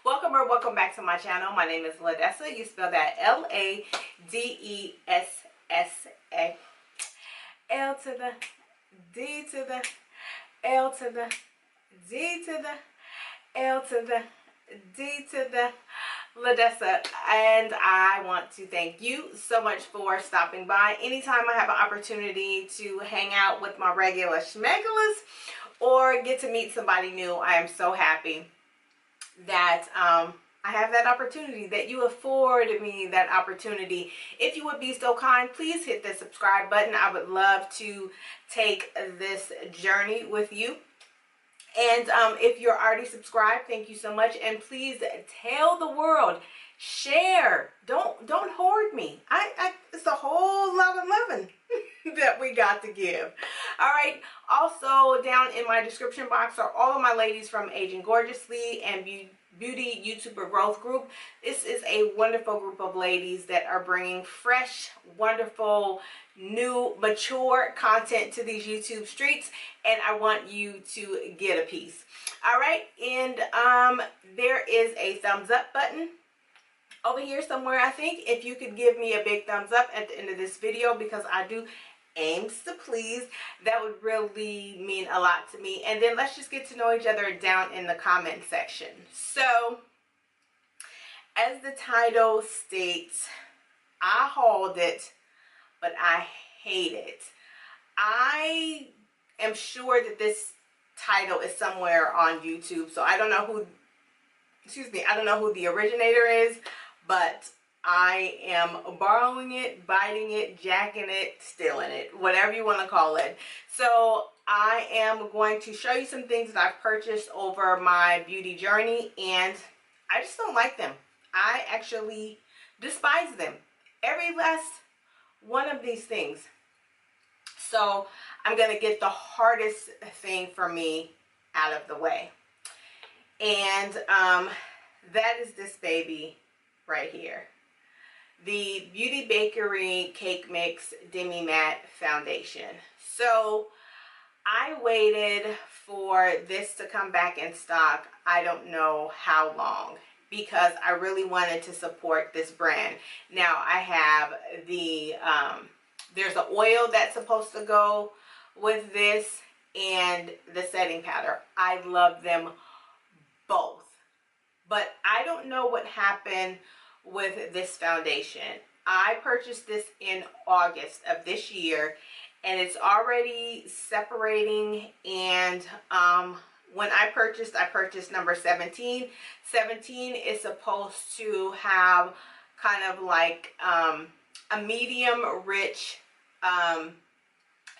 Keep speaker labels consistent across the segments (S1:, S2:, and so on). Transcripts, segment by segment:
S1: Welcome or welcome back to my channel. My name is Ladessa. You spell that L-A-D-E-S-S-A. L to the D to the L to the D to the L to the D to the Ladessa, and I want to thank you so much for stopping by. Anytime I have an opportunity to hang out with my regular schmegulas or get to meet somebody new, I am so happy that I have that opportunity, that you afforded me that opportunity. If you would be so kind, please hit the subscribe button. I would love to take this journey with you. And if you're already subscribed, thank you so much. And please tell the world, share. Don't hoard me. It's a whole lot of loving that we got to give. All right. Also, down in my description box are all of my ladies from Aging Gorgeously and Beauty YouTuber Growth Group. This is a wonderful group of ladies that are bringing fresh, wonderful, new, mature content to these YouTube streets, and I want you to get a piece. All right, and there is a thumbs up button over here somewhere. I think if you could give me a big thumbs up at the end of this video, because I do aims to please, that would really mean a lot to me. And then let's just get to know each other down in the comment section. So as the title states, I hauled it, but I hate it. I am sure that this title is somewhere on YouTube, so I don't know who, I don't know who the originator is, but I am borrowing it, biting it, jacking it, stealing it, whatever you want to call it. So I am going to show you some things that I've purchased over my beauty journey, and I just don't like them. I actually despise them. Every last one of these things. So I'm going to get the hardest thing for me out of the way. And that is this baby right here. The Beauty Bakerie Cake Mix Demi Matte Foundation. So I waited for this to come back in stock, I don't know how long, because I really wanted to support this brand. Now I have the, there's an oil that's supposed to go with this and the setting powder. I love them both. But I don't know what happened with this foundation. I purchased this in August of this year, and it's already separating. And when I purchased number 17. 17 is supposed to have kind of like a medium rich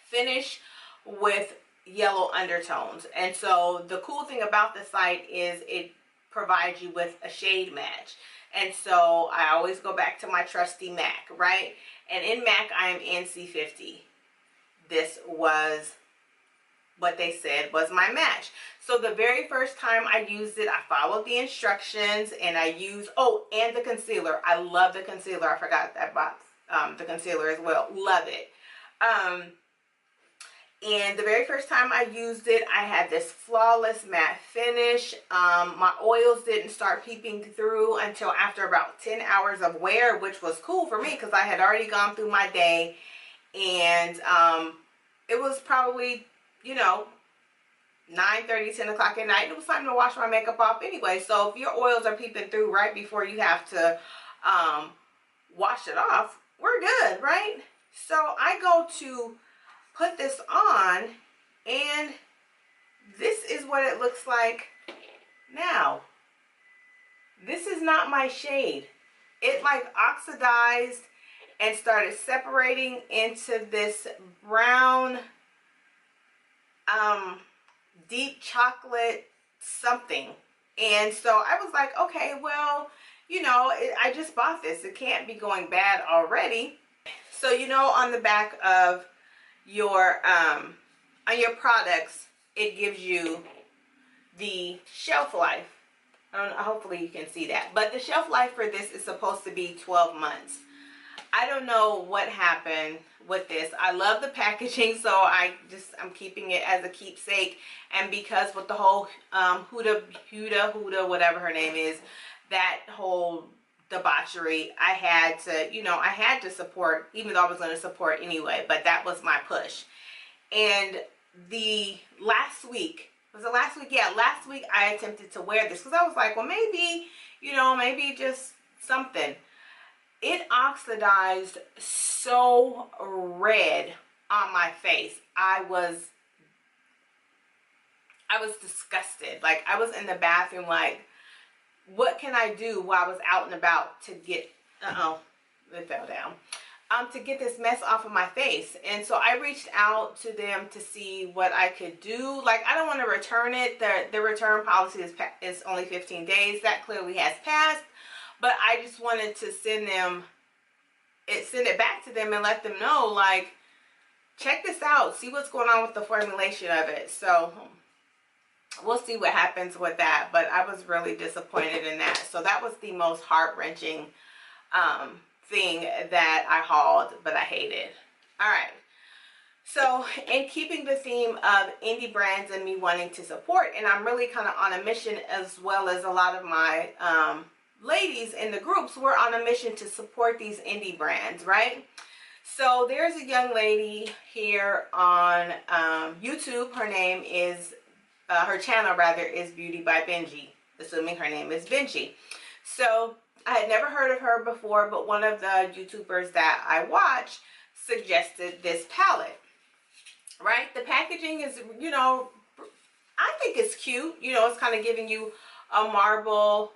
S1: finish with yellow undertones. And so the cool thing about the site is it provides you with a shade match. And so I always go back to my trusty MAC, right? And in MAC, I am NC50. This was what they said was my match. So the very first time I used it, I followed the instructions, and I used, oh, and the concealer. I love the concealer. I forgot that box, the concealer as well. Love it. And the very first time I used it, I had this flawless matte finish. My oils didn't start peeping through until after about 10 hours of wear, which was cool for me because I had already gone through my day. And it was probably, you know, 9:30, 10 o'clock at night. It was time to wash my makeup off anyway. So if your oils are peeping through right before you have to wash it off, we're good, right? So I go to put this on, and this is what it looks like now. This is not my shade. It like oxidized and started separating into this brown deep chocolate something. And so I was like, okay, well, you know, I just bought this. It can't be going bad already. So, you know, on the back of your on your products, it gives you the shelf life. I don't know, hopefully you can see that, but the shelf life for this is supposed to be 12 months. I don't know what happened with this. I love the packaging, so I'm keeping it as a keepsake. And because with the whole Huda, whatever her name is, that whole debauchery, I had to, I had to support, even though I was going to support anyway, but that was my push. And the last week, was it last week? Yeah, last week I attempted to wear this because I was like, well, maybe, maybe just something. It oxidized so red on my face. I was disgusted. Like, I was in the bathroom like, what can I do while I was out and about to get, it fell down, to get this mess off of my face. And so I reached out to them to see what I could do. Like, I don't want to return it. The return policy is only 15 days. That clearly has passed. But I just wanted to send it back to them and let them know, like, check this out. See what's going on with the formulation of it. So we'll see what happens with that. But I was really disappointed in that. So that was the most heart-wrenching thing that I hauled, but I hated. All right. So in keeping the theme of indie brands and me wanting to support, and I'm really kind of on a mission, as well as a lot of my ladies in the groups, we're on a mission to support these indie brands, right? So there's a young lady here on YouTube. Her name is, her channel rather, is Beauty by Benji, assuming her name is Benji. So I had never heard of her before, but one of the YouTubers that I watch suggested this palette, right? The packaging is, I think it's cute. It's kind of giving you a marble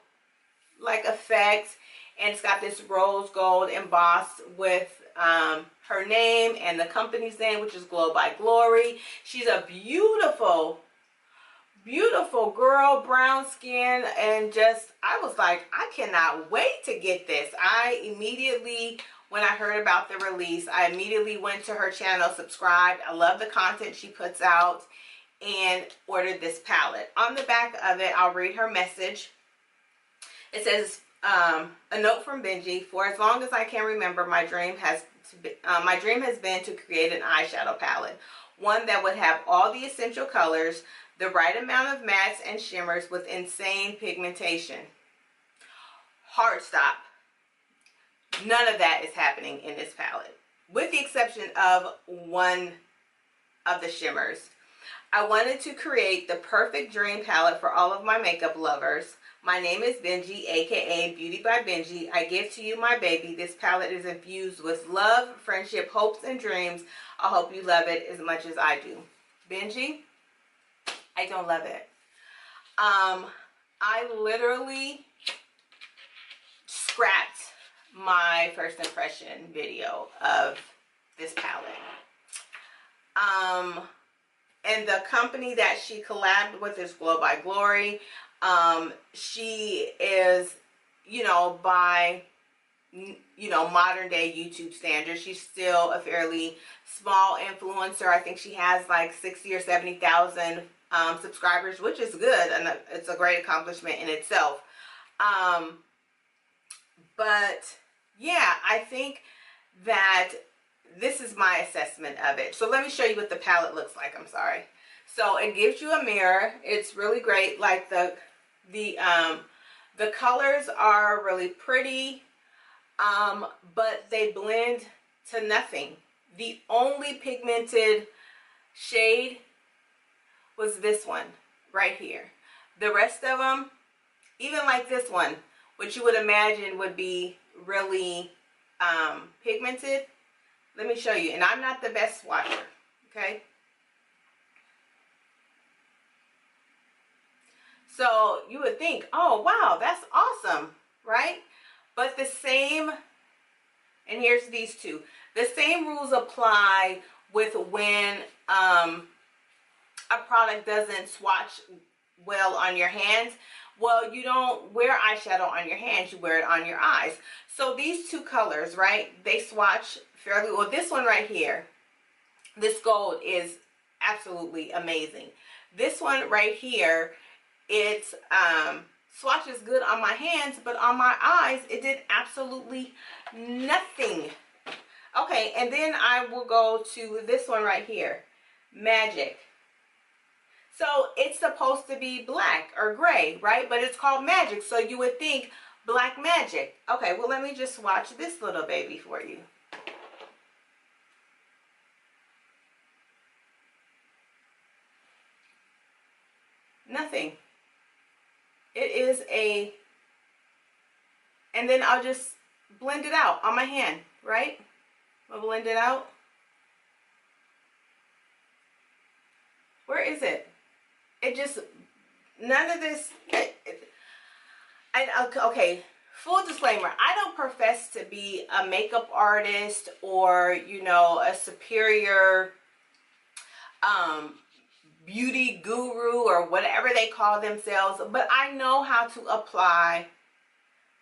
S1: like effect, and it's got this rose gold embossed with her name and the company's name, which is Glow by Glory. She's a beautiful girl, brown skin, and just, I was like, I cannot wait to get this. I immediately, when I heard about the release, I immediately went to her channel, subscribed. I love the content she puts out, and ordered this palette. On the back of it, I'll read her message. It says, a note from Benji: for as long as I can remember, my dream has been to create an eyeshadow palette, one that would have all the essential colors, the right amount of mattes and shimmers with insane pigmentation. Hard stop. None of that is happening in this palette, with the exception of one of the shimmers. I wanted to create the perfect dream palette for all of my makeup lovers. My name is Benji, aka Beauty by Benji. I give to you my baby. This palette is infused with love, friendship, hopes, and dreams. I hope you love it as much as I do. Benji, I don't love it. I literally scrapped my first impression video of this palette. And the company that she collabed with is Glow by Glory. She is, by, modern day YouTube standards, she's still a fairly small influencer. I think she has like 60 or 70,000 subscribers, which is good, and it's a great accomplishment in itself. But yeah, I think that this is my assessment of it. So let me show you what the palette looks like. I'm sorry. So it gives you a mirror. It's really great. Like the colors are really pretty, but they blend to nothing. The only pigmented shade was this one right here. The rest of them, even like this one, which you would imagine would be really pigmented. Let me show you. And I'm not the best swatcher, okay? So you would think, oh, wow, that's awesome, right? But the same, and here's these two. The same rules apply with when a product doesn't swatch well on your hands. Well, you don't wear eyeshadow on your hands, you wear it on your eyes. So these two colors, right, they swatch fairly well. This one right here, this gold, is absolutely amazing. This one right here, it swatches good on my hands, but on my eyes, it did absolutely nothing Okay, and then I will go to this one right here, Magic. So it's supposed to be black or gray, right? But it's called Magic, so you would think black magic. Okay, well, let me just swatch this little baby for you. Nothing. It is a, and then I'll just blend it out on my hand, right? I'll blend it out. Where is it? It just, none of this, okay, full disclaimer, I don't profess to be a makeup artist or, you know, a superior beauty guru or whatever they call themselves, but I know how to apply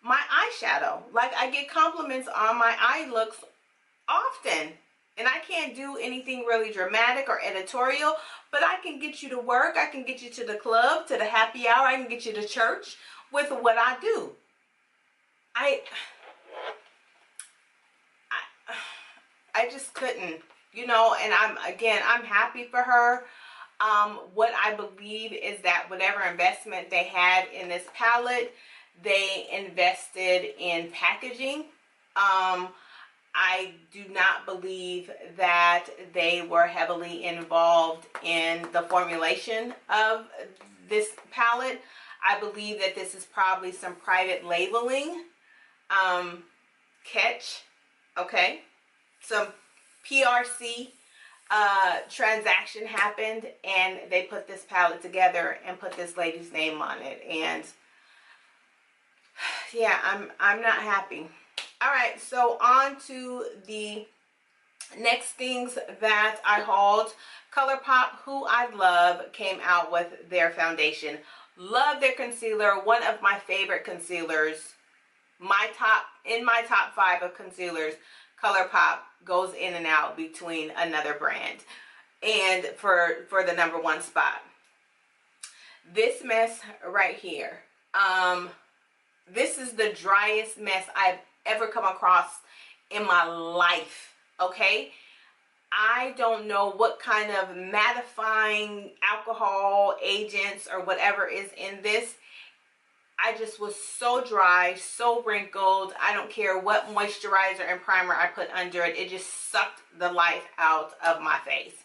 S1: my eyeshadow. Like, I get compliments on my eye looks often, and I can't do anything really dramatic or editorial, but I can get you to work, I can get you to the club, to the happy hour, I can get you to church with what I do. I just couldn't, you know, and I'm happy for her. What I believe is that whatever investment they had in this palette, they invested in packaging. I do not believe that they were heavily involved in the formulation of this palette. I believe that this is probably some private labeling catch, okay? Some PRC transaction happened, and they put this palette together and put this lady's name on it, and yeah, I'm not happy. All right, so on to the next things that I hauled. ColourPop, who I love, came out with their foundation. Love their concealer. One of my favorite concealers. In my top 5 of concealers, ColourPop goes in and out between another brand, and for the #1 spot. This mess right here. This is the driest mess I've ever come across in my life, okay? I don't know what kind of mattifying alcohol agents or whatever is in this. I just was so dry, so wrinkled. I don't care what moisturizer and primer I put under it. It just sucked the life out of my face.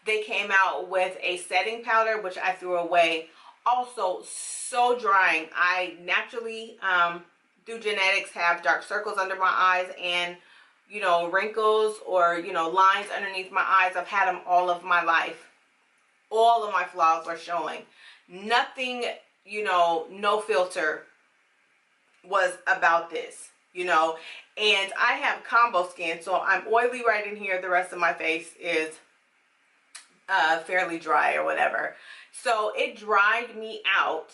S1: They came out with a setting powder, which I threw away. Also, so drying. I naturally, through genetics, have dark circles under my eyes and, you know, wrinkles or, you know, lines underneath my eyes. I've had them all of my life. All of my flaws were showing. Nothing, you know, no filter was about this, you know. And I have combo skin, so I'm oily right in here. The rest of my face is fairly dry or whatever. So it dried me out.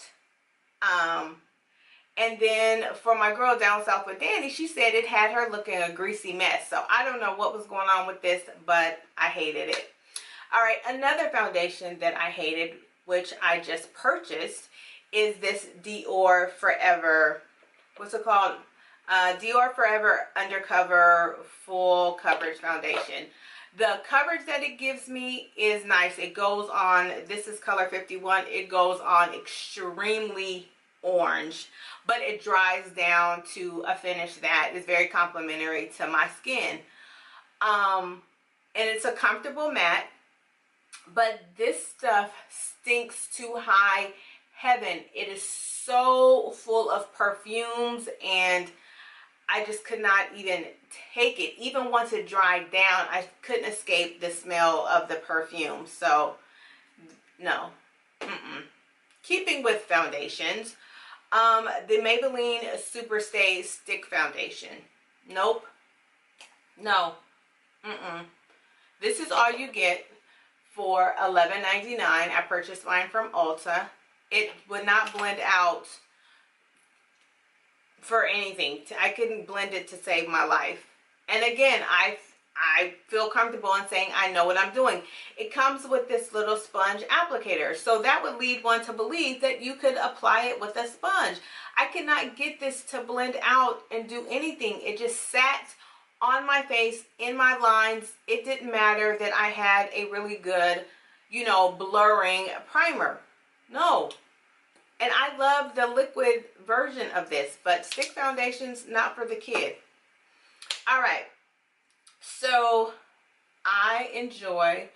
S1: And then for my girl down south with Danny, she said it had her looking a greasy mess. So I don't know what was going on with this, but I hated it. All right, another foundation that I hated, which I just purchased, is this Dior Forever, what's it called? Dior Forever Undercover Full Coverage Foundation. The coverage that it gives me is nice. It goes on, this is color 51, it goes on extremely orange, but it dries down to a finish that is very complimentary to my skin. And it's a comfortable matte, but this stuff stinks to high heaven. It is so full of perfumes, and I just could not even take it. Even once it dried down, I couldn't escape the smell of the perfume. So, no. Keeping with foundations, the Maybelline Super Stay Stick Foundation. Nope. No. This is all you get for $11.99. I purchased mine from Ulta. It would not blend out for anything. I couldn't blend it to save my life. And again, I feel comfortable in saying I know what I'm doing. It comes with this little sponge applicator, so that would lead one to believe that you could apply it with a sponge. I could not get this to blend out and do anything. It just sat on my face, in my lines. It didn't matter that I had a really good, you know, blurring primer. No. And I love the liquid version of this, but stick foundation's not for the kid. All right. So I enjoy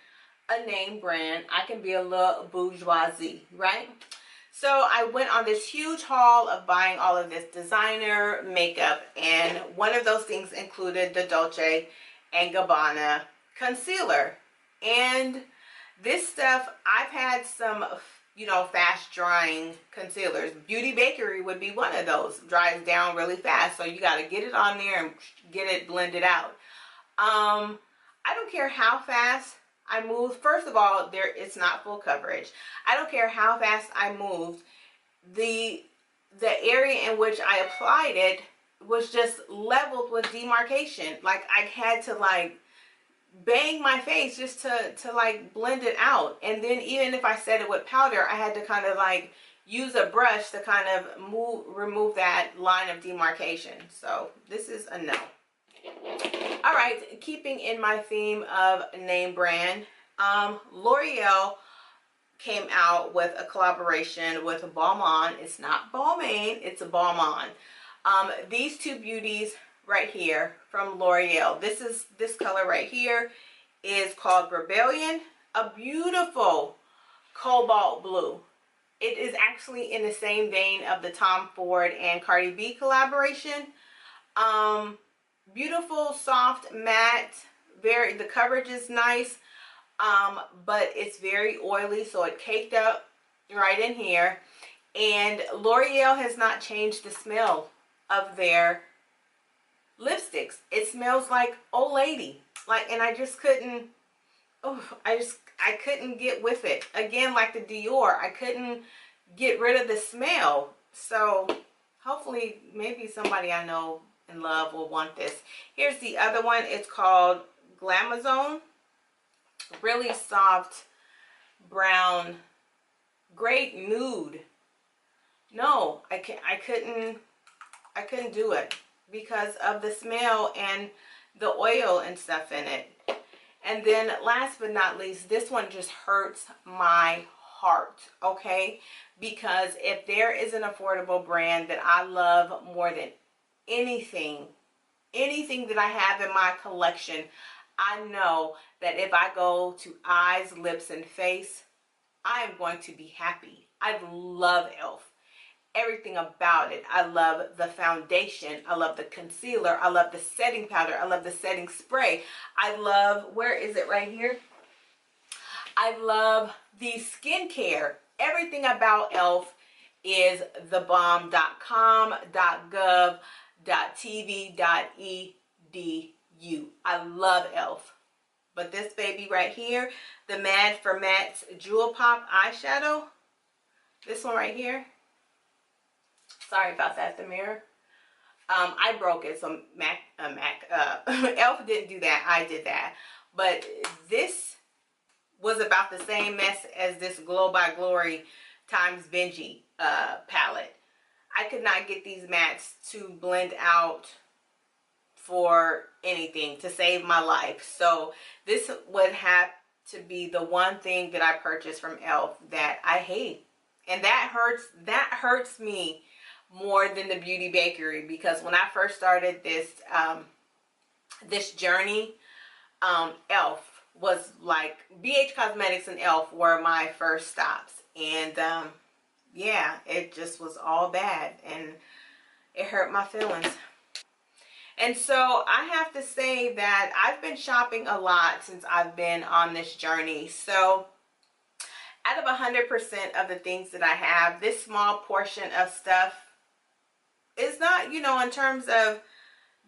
S1: a name brand. I can be a little bourgeoisie, right? So I went on this huge haul of buying all of this designer makeup, and one of those things included the Dolce and Gabbana concealer. And this stuff, I've had some, you know, fast drying concealers. Beauty Bakerie would be one of those. Dries down really fast, so you got to get it on there and get it blended out. I don't care how fast I moved. First of all, it's not full coverage. I don't care how fast I moved. The area in which I applied it was just leveled with demarcation. Like I had to like bang my face just to like blend it out. And then even if I set it with powder, I had to kind of like use a brush to kind of remove that line of demarcation. So this is a no. All right, keeping in my theme of name brand, L'Oreal came out with a collaboration with Balmain. It's not Balmain, it's a Balmain. These two beauties right here from L'Oreal. This color right here is called Rebellion, a beautiful cobalt blue. It is actually in the same vein of the Tom Ford and Cardi B collaboration. Beautiful, soft, matte. The coverage is nice, but it's very oily, so it caked up right in here. And L'Oreal has not changed the smell of their lipsticks. It smells like old lady. Like, and I just couldn't. Oh, I couldn't get with it. Again, like the Dior, I couldn't get rid of the smell. So hopefully, maybe somebody I know and love will want this. Here's the other one. It's called Glamazon. Really soft brown, great nude. No, I couldn't do it because of the smell and the oil and stuff in it. And then last but not least, this one just hurts my heart, okay? Because if there is an affordable brand that I love more than anything that I have in my collection, I know that if I go to eyes, lips, and face, I am going to be happy. I love e.l.f. Everything about it. I love the foundation. I love the concealer. I love the setting powder. I love the setting spray. I love, where is it right here? I love the skincare. Everything about e.l.f. is thebomb.com, .gov, .tv, .edu. I love e.l.f. But this baby right here, the Mad for Matte's Jewel Pop eyeshadow, this one right here, sorry about that, the mirror. I broke it, so e.l.f. didn't do that, I did that. But this was about the same mess as this Glow by Glory times Benji palette. I could not get these mattes to blend out for anything to save my life. So this would have to be the one thing that I purchased from e.l.f. that I hate. And that hurts me more than the Beauty Bakery, because when I first started this this journey, e.l.f. was like, BH Cosmetics and e.l.f. were my first stops. And yeah, it just was all bad and it hurt my feelings. And so I have to say that I've been shopping a lot since I've been on this journey. So out of 100% of the things that I have, this small portion of stuff is not, you know, in terms of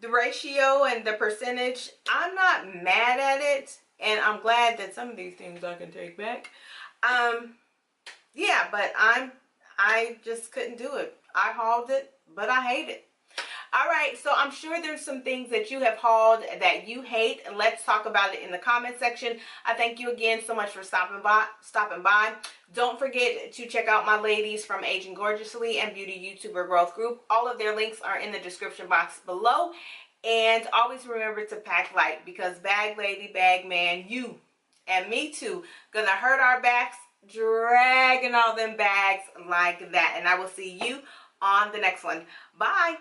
S1: the ratio and the percentage, I'm not mad at it. And I'm glad that some of these things I can take back. Yeah, but I just couldn't do it. I hauled it, but I hate it. All right, so I'm sure there's some things that you have hauled that you hate, and let's talk about it in the comment section. I thank you again so much for stopping by. Don't forget to check out my ladies from Aging Gorgeously and Beauty YouTuber Growth Group. All of their links are in the description box below. And always remember to pack light, because bag lady, bag man, you and me too, gonna hurt our backs dragging all them bags like that. And I will see you on the next one. Bye.